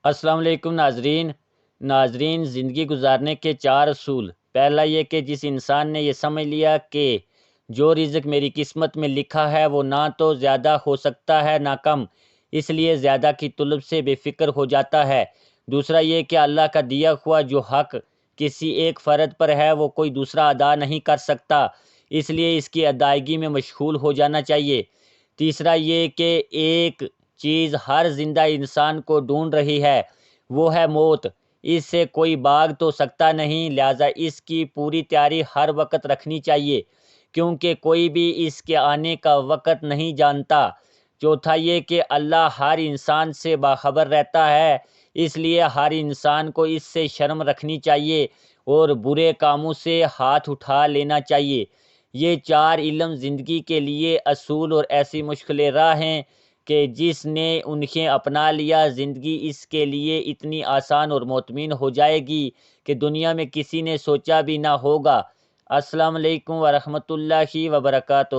السلام علیکم ناظرین زندگی گزارنے کے 4 اصول۔ پہلا یہ کہ جس انسان نے یہ سمجھ لیا کہ جو رزق میری قسمت میں لکھا ہے وہ نہ تو زیادہ ہو سکتا ہے نہ کم، اس لیے زیادہ کی طلب سے بے فکر ہو جاتا ہے۔ دوسرا یہ کہ اللہ کا دیا ہوا جو حق کسی ایک فرد پر ہے وہ کوئی دوسرا ادا نہیں کر سکتا، اس لیے اس کی ادائیگی میں مشغول ہو جانا چاہیے۔ تیسرا یہ کہ ایک چیز ہر زندہ انسان کو ڈھونڈ رہی ہے، وہ ہے موت۔ اس سے کوئی بھاگ تو سکتا نہیں، لہٰذا اس کی پوری تیاری ہر وقت رکھنی چاہیے، کیونکہ کوئی بھی اس کے آنے کا وقت نہیں جانتا۔ چوتھا یہ کہ اللہ ہر انسان سے باخبر رہتا ہے، اس لیے ہر انسان کو اس سے شرم رکھنی چاہیے اور برے کاموں سے ہاتھ اٹھا لینا چاہیے۔ یہ 4 علم زندگی کے لیے اصول اور ایسی مشکل راہ ہیں کہ جس نے انہیں اپنا لیا، زندگی اس کے لیے اتنی آسان اور مطمئن ہو جائے گی کہ دنیا میں کسی نے سوچا بھی نہ ہوگا۔ السلام علیکم ورحمۃ اللہ وبرکاتہ۔